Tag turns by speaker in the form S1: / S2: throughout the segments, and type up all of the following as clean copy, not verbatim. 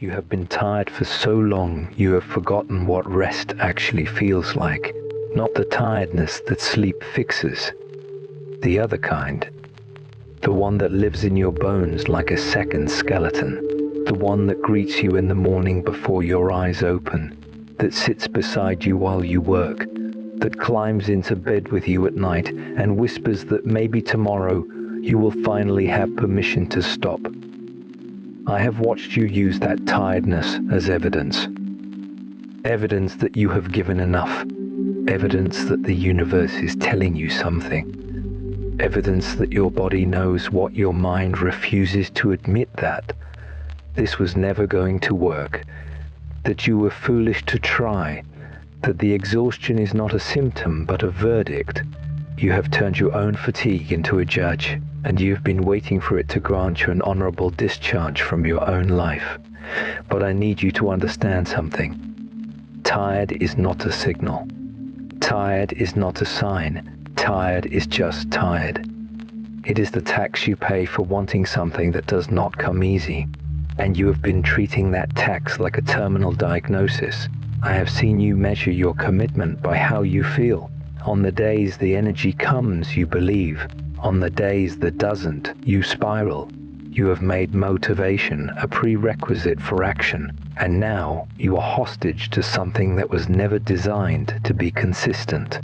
S1: You have been tired for so long, you have forgotten what rest actually feels like. Not the tiredness that sleep fixes. The other kind. The one that lives in your bones like a second skeleton. The one that greets you in the morning before your eyes open. That sits beside you while you work. That climbs into bed with you at night and whispers that maybe tomorrow you will finally have permission to stop. I have watched you use that tiredness as evidence. Evidence that you have given enough. Evidence that the universe is telling you something. Evidence that your body knows what your mind refuses to admit, that this was never going to work, that you were foolish to try, that the exhaustion is not a symptom but a verdict. You have turned your own fatigue into a judge, and you have been waiting for it to grant you an honorable discharge from your own life. But I need you to understand something. Tired is not a signal. Tired is not a sign. Tired is just tired. It is the tax you pay for wanting something that does not come easy, and you have been treating that tax like a terminal diagnosis. I have seen you measure your commitment by how you feel. On the days the energy comes, you believe. On the days that doesn't, you spiral. You have made motivation a prerequisite for action, and now you are hostage to something that was never designed to be consistent.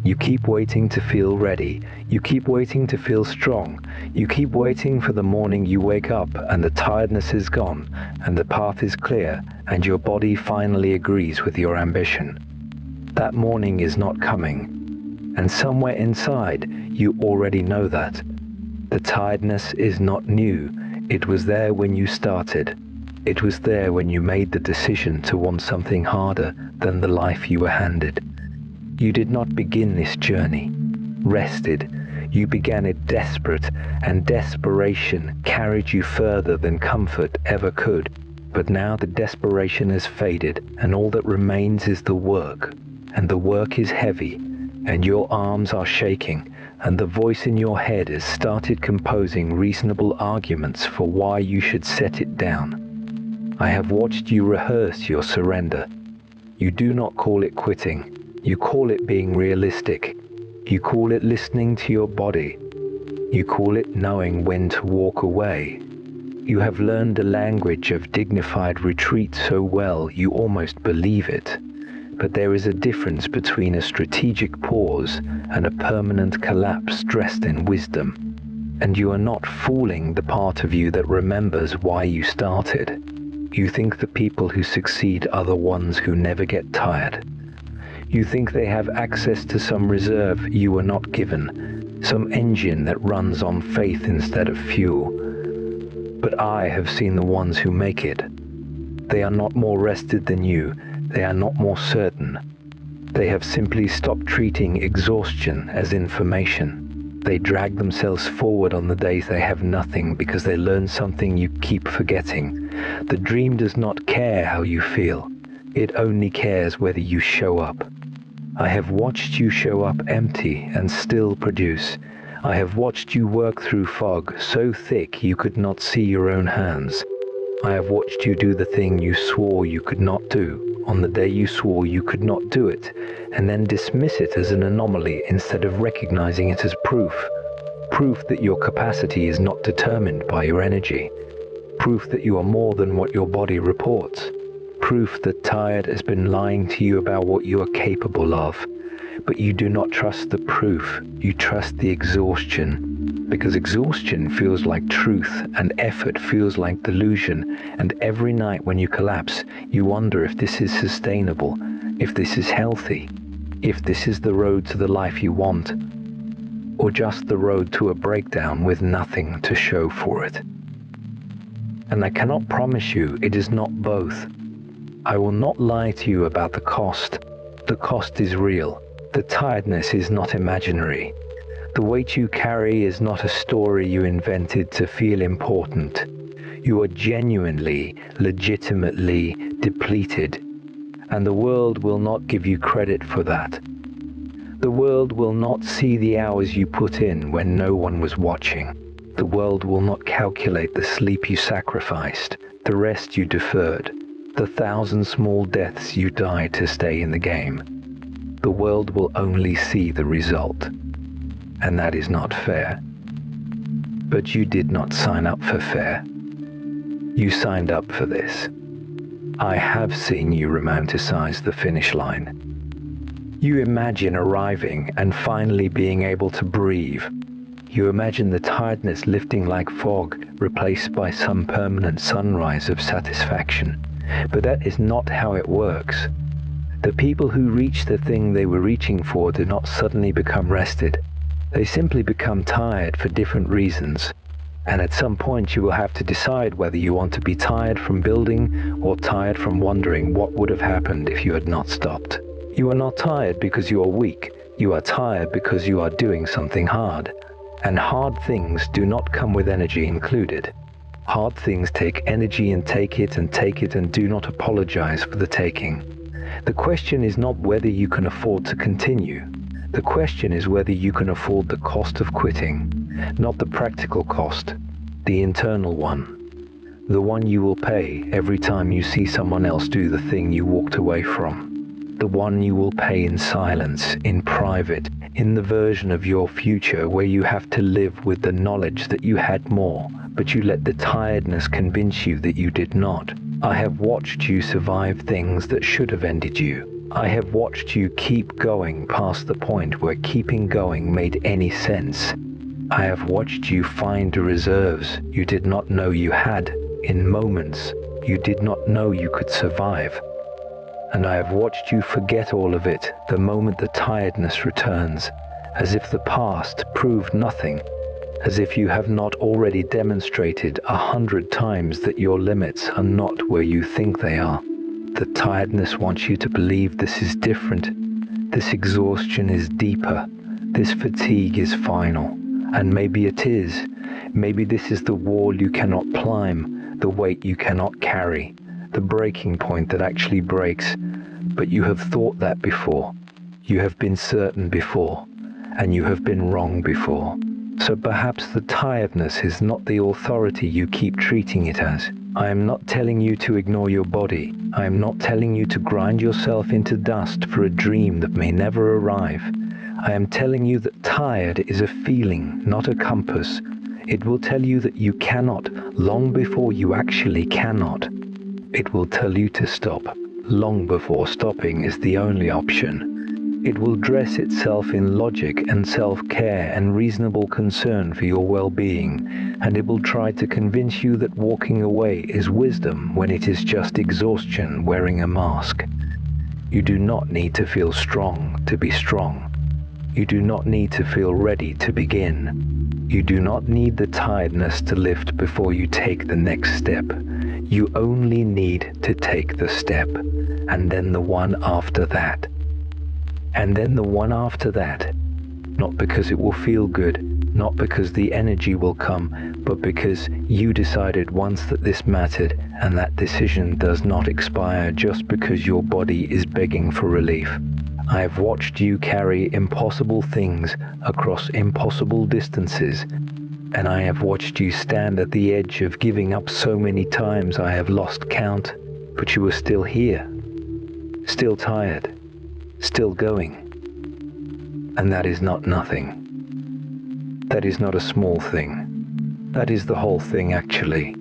S1: You keep waiting to feel ready. You keep waiting to feel strong. You keep waiting for the morning you wake up and the tiredness is gone and the path is clear and your body finally agrees with your ambition. That morning is not coming. And somewhere inside, you already know that. The tiredness is not new. It was there when you started. It was there when you made the decision to want something harder than the life you were handed. You did not begin this journey rested. You began it desperate, and desperation carried you further than comfort ever could. But now the desperation has faded, and all that remains is the work. And the work is heavy, and your arms are shaking, and the voice in your head has started composing reasonable arguments for why you should set it down. I have watched you rehearse your surrender. You do not call it quitting. You call it being realistic. You call it listening to your body. You call it knowing when to walk away. You have learned the language of dignified retreat so well you almost believe it. But there is a difference between a strategic pause and a permanent collapse dressed in wisdom. And you are not fooling the part of you that remembers why you started. You think the people who succeed are the ones who never get tired. You think they have access to some reserve you were not given, some engine that runs on faith instead of fuel. But I have seen the ones who make it. They are not more rested than you. They are not more certain. They have simply stopped treating exhaustion as information. They drag themselves forward on the days they have nothing because they learn something you keep forgetting. The dream does not care how you feel. It only cares whether you show up. I have watched you show up empty and still produce. I have watched you work through fog so thick you could not see your own hands. I have watched you do the thing you swore you could not do on the day you swore you could not do it, and then dismiss it as an anomaly instead of recognizing it as proof. Proof that your capacity is not determined by your energy. Proof that you are more than what your body reports. Proof that tired has been lying to you about what you are capable of. But you do not trust the proof, you trust the exhaustion. Because exhaustion feels like truth and effort feels like delusion, and every night when you collapse, you wonder if this is sustainable, if this is healthy, if this is the road to the life you want, or just the road to a breakdown with nothing to show for it. And I cannot promise you it is not both. I will not lie to you about the cost. The cost is real. The tiredness is not imaginary. The weight you carry is not a story you invented to feel important. You are genuinely, legitimately depleted, and the world will not give you credit for that. The world will not see the hours you put in when no one was watching. The world will not calculate the sleep you sacrificed, the rest you deferred, the 1,000 small deaths you died to stay in the game. The world will only see the result, and that is not fair. But you did not sign up for fair. You signed up for this. I have seen you romanticize the finish line. You imagine arriving and finally being able to breathe. You imagine the tiredness lifting like fog, replaced by some permanent sunrise of satisfaction. But that is not how it works. The people who reach the thing they were reaching for do not suddenly become rested. They simply become tired for different reasons. And at some point you will have to decide whether you want to be tired from building or tired from wondering what would have happened if you had not stopped. You are not tired because you are weak. You are tired because you are doing something hard. And hard things do not come with energy included. Hard things take energy and take it and do not apologize for the taking. The question is not whether you can afford to continue. The question is whether you can afford the cost of quitting. Not the practical cost, the internal one. The one you will pay every time you see someone else do the thing you walked away from. The one you will pay in silence, in private, in the version of your future where you have to live with the knowledge that you had more, but you let the tiredness convince you that you did not. I have watched you survive things that should have ended you. I have watched you keep going past the point where keeping going made any sense. I have watched you find reserves you did not know you had in moments you did not know you could survive. And I have watched you forget all of it the moment the tiredness returns, as if the past proved nothing, as if you have not already demonstrated 100 times that your limits are not where you think they are. The tiredness wants you to believe this is different, this exhaustion is deeper, this fatigue is final. And maybe it is. Maybe this is the wall you cannot climb, the weight you cannot carry, the breaking point that actually breaks. But you have thought that before. You have been certain before, and you have been wrong before. So perhaps the tiredness is not the authority you keep treating it as. I am not telling you to ignore your body. I am not telling you to grind yourself into dust for a dream that may never arrive. I am telling you that tired is a feeling, not a compass. It will tell you that you cannot, long before you actually cannot. It will tell you to stop, long before stopping is the only option. It will dress itself in logic and self-care and reasonable concern for your well-being, and it will try to convince you that walking away is wisdom when it is just exhaustion wearing a mask. You do not need to feel strong to be strong. You do not need to feel ready to begin. You do not need the tiredness to lift before you take the next step. You only need to take the step, and then the one after that. And then the one after that. Not because it will feel good, not because the energy will come, but because you decided once that this mattered, and that decision does not expire just because your body is begging for relief. I have watched you carry impossible things across impossible distances, and I have watched you stand at the edge of giving up so many times I have lost count, but you are still here, still tired, still going. And that is not nothing. That is not a small thing. That is the whole thing, actually.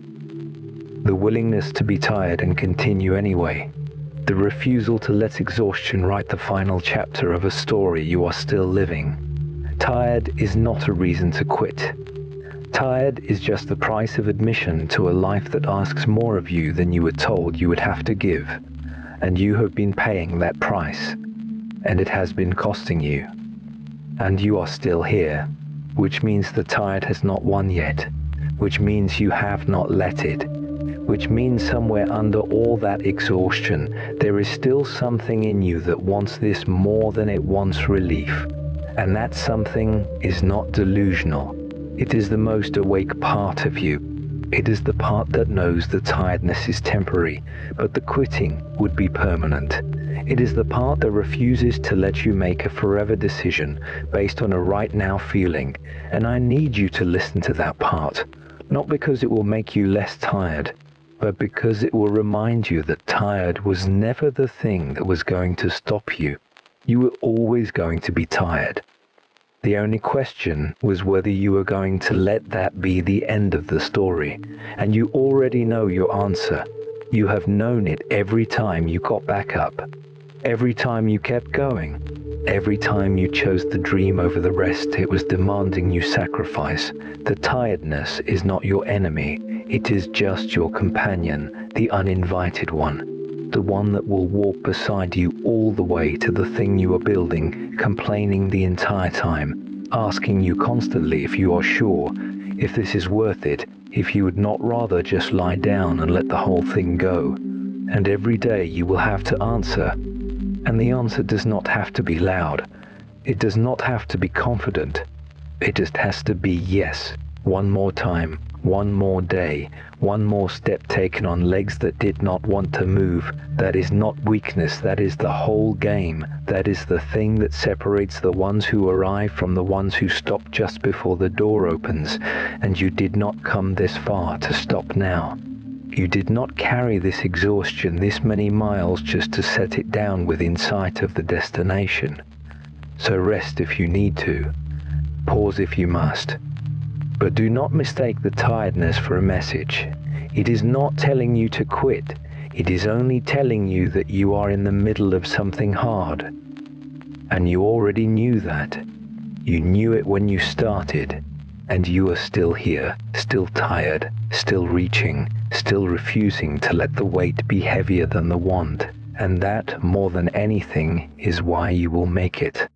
S1: The willingness to be tired and continue anyway. The refusal to let exhaustion write the final chapter of a story you are still living. Tired is not a reason to quit. Tired is just the price of admission to a life that asks more of you than you were told you would have to give. And you have been paying that price. And it has been costing you. And you are still here, which means the tide has not won yet, which means you have not let it. Which means somewhere under all that exhaustion, there is still something in you that wants this more than it wants relief. And that something is not delusional. It is the most awake part of you. It is the part that knows the tiredness is temporary, but the quitting would be permanent. It is the part that refuses to let you make a forever decision based on a right now feeling. And I need you to listen to that part, not because it will make you less tired, but because it will remind you that tired was never the thing that was going to stop you. You were always going to be tired. The only question was whether you were going to let that be the end of the story, and you already know your answer. You have known it every time you got back up, every time you kept going, every time you chose the dream over the rest. It was demanding you sacrifice. The tiredness is not your enemy, it is just your companion, the uninvited one, the one that will walk beside you all the way to the thing you are building, complaining the entire time, asking you constantly if you are sure, if this is worth it, if you would not rather just lie down and let the whole thing go. And every day you will have to answer, and the answer does not have to be loud. It does not have to be confident. It just has to be yes. One more time, one more day, one more step taken on legs that did not want to move. That is not weakness, that is the whole game. That is the thing that separates the ones who arrive from the ones who stop just before the door opens. And you did not come this far to stop now. You did not carry this exhaustion this many miles just to set it down within sight of the destination. So rest if you need to. Pause if you must. But do not mistake the tiredness for a message. It is not telling you to quit. It is only telling you that you are in the middle of something hard. And you already knew that. You knew it when you started. And you are still here, still tired, still reaching, still refusing to let the weight be heavier than the want. And that, more than anything, is why you will make it.